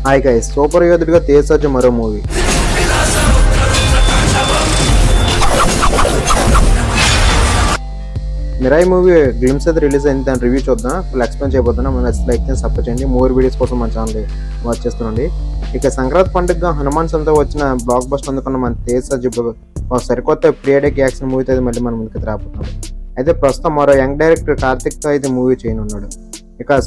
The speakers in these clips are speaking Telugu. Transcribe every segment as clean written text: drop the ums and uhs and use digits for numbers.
హాయ్ గైస్, సూపర్ యోధుడిగా తేజ్ సజ్జా మరో మూవీ. మిరాయి మూవీ గ్లిమ్స్ అయితే రిలీజ్ అయింది. దాని రివ్యూ చూద్దాం. ఫుల్ ఎక్స్ప్లెయిన్ చేయబోతున్నాం. మన లైక్ చేసి సపోర్ట్ చేయండి. మోర్ వీడియోస్ కోసం మన ఛానల్ వాచ్ చేస్తుండండి. ఇక సంక్రాంతి పండుగ హనుమాన్ సంతో వచ్చిన బ్లాక్ బస్టర్ అందుకున్న మన తేజ్ సజ్జా ఇప్పుడు సరికొత్త ప్రియడెక్ యాక్షన్ మూవీతో అయితే మళ్ళీ మన ముందుకు రాబోతున్నాడు. అయితే ప్రస్తుతం మరో యంగ్ డైరెక్టర్ కార్తిక్తో అయితే మూవీ చేయనున్నాడు. ఇక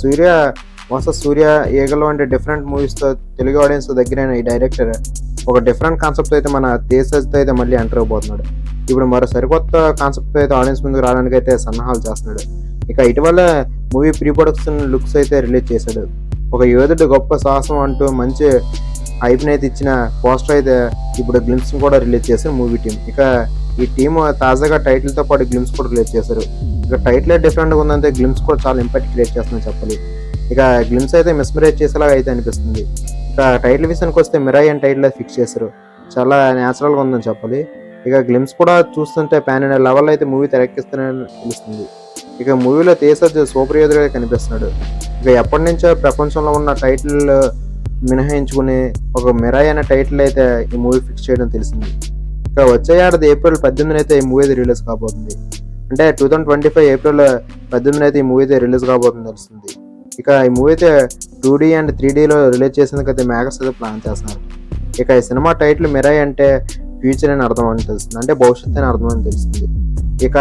సూర్య ఈగలు వంటి డిఫరెంట్ మూవీస్తో తెలుగు ఆడియన్స్ దగ్గరైన ఈ డైరెక్టర్ ఒక డిఫరెంట్ కాన్సెప్ట్ అయితే మన తేజ్ సజ్జాతో అయితే మళ్ళీ ఎంటర్ అవబోతున్నాడు. ఇప్పుడు మరో సరికొత్త కాన్సెప్ట్ అయితే ఆడియన్స్ ముందుకు రావడానికి అయితే సన్నాహాలు చేస్తున్నాడు. ఇక ఇటీవల మూవీ ప్రీ ప్రొడక్షన్ లుక్స్ అయితే రిలీజ్ చేశాడు. ఒక యోధుడు గొప్ప సాహసం అంటూ మంచి హైప్ని అయితే ఇచ్చిన పోస్టర్ అయితే ఇప్పుడు గ్లిమ్స్ కూడా రిలీజ్ చేశారు మూవీ టీం. ఇక ఈ టీం తాజాగా టైటిల్తో పాటు గ్లిమ్స్ కూడా రిలీజ్ చేశారు. ఇక టైటిల్ డిఫరెంట్గా ఉందంటే గ్లిమ్స్ కూడా చాలా ఇంపాక్ట్ క్రియేట్ చేస్తుందని చెప్పాలి. ఇక గ్లిమ్స్ అయితే మిస్మరైజ్ చేసేలాగా అయితే అనిపిస్తుంది. ఇక టైటిల్ విషయానికి వస్తే మిరాయి అని టైటిల్ అయితే ఫిక్స్ చేశారు. చాలా న్యాచురల్గా ఉందని చెప్పాలి. ఇక గ్లిమ్స్ కూడా చూస్తుంటే ప్యాన్ ఇండియా లెవెల్ అయితే మూవీ తెరకెక్కుతుందని తెలుస్తుంది. ఇక మూవీలో తేజ్ సజ్జా సూపర్ యోధుడిగా కనిపిస్తున్నాడు. ఇక ఎప్పటి నుంచో ప్రపంచంలో ఉన్న టైటిల్ మినహాయించుకుని ఒక మిరాయి అనే టైటిల్ అయితే ఈ మూవీ ఫిక్స్ చేయడం తెలిసింది. ఇక వచ్చే ఏడాది ఏప్రిల్ 18 అయితే ఈ మూవీ అయితే రిలీజ్ కాబోతుంది. అంటే 2025 ఏప్రిల్ 18 అయితే ఈ మూవీ అయితే రిలీజ్ కాబోతుంది తెలుస్తుంది. ఇక ఈ మూవీ అయితే 2D అండ్ 3Dలో రిలీజ్ చేసేందుకు అయితే మేకర్స్ అయితే ప్లాన్ చేస్తున్నారు. ఇక ఈ సినిమా టైటిల్ మిరాయి అంటే ఫ్యూచర్ అని అర్థం అని తెలుస్తుంది, అంటే భవిష్యత్తు అని అర్థం అని తెలుస్తుంది. ఇక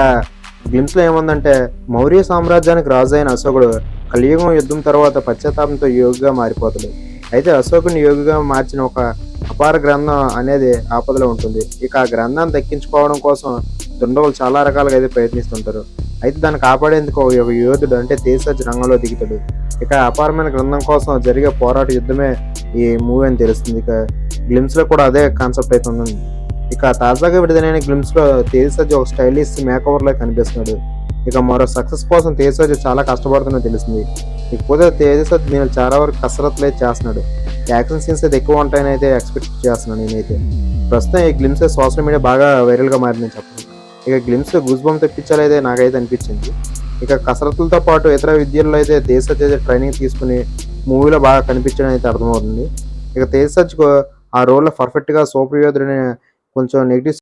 గ్లిమ్స్లో ఏముందంటే మౌర్య సామ్రాజ్యానికి రాజు అయిన అశోకుడు కలియుగం యుద్ధం తర్వాత పశ్చాత్తాపంతో యోగిగా మారిపోతాడు. అయితే అశోకుని యోగిగా మార్చిన ఒక అపార గ్రంథం అనేది ఆపదలో ఉంటుంది. ఇక ఆ గ్రంథాన్ని దక్కించుకోవడం కోసం దుండగులు చాలా రకాలుగా అయితే ప్రయత్నిస్తుంటారు. అయితే దాన్ని కాపాడేందుకు ఒక యోధుడు అంటే తేజ్ సజ్జా రంగంలో దిగుతాడు. ఇక అపారమైన గ్రంథం కోసం జరిగే పోరాట యుద్ధమే ఈ మూవీ అని తెలుస్తుంది. ఇక గ్లిమ్స్లో కూడా అదే కాన్సెప్ట్ అయితే ఉంది. ఇక తాజాగా విడుదలైన గ్లిమ్స్లో తేజ్ సజ్జా ఒక స్టైలిష్ మేకవర్లో కనిపిస్తున్నాడు. ఇక మరో సక్సెస్ కోసం తేజ్ సజ్జా చాలా కష్టపడుతుందని తెలిసింది. ఇకపోతే తేజ్ సజ్జా నేను చాలా వరకు కసరత్తులు అయితే చేస్తున్నాడు. యాక్షన్ సీన్స్ అయితే ఎక్కువ ఉంటాయని అయితే ఎక్స్పెక్ట్ చేస్తున్నాను నేనైతే. ప్రస్తుతం ఈ గ్లిమ్స్ సోషల్ మీడియా బాగా వైరల్గా మారిందని చెప్పాలి. ఇక గ్లిమ్స్ గూస్ బంప్ తెప్పించాలైతే నాకైతే అనిపించింది. ఇక కసరత్తులతో పాటు ఇతర విద్యల్లో అయితే తేజ్ సజ్జా అయితే ట్రైనింగ్ తీసుకుని మూవీలో బాగా కనిపించడం అయితే అర్థమవుతుంది. ఇక తేజ్ సజ్జాకు ఆ రోల్లో పర్ఫెక్ట్గా సూపర్ యోధుడిని కొంచెం నెగిటివ్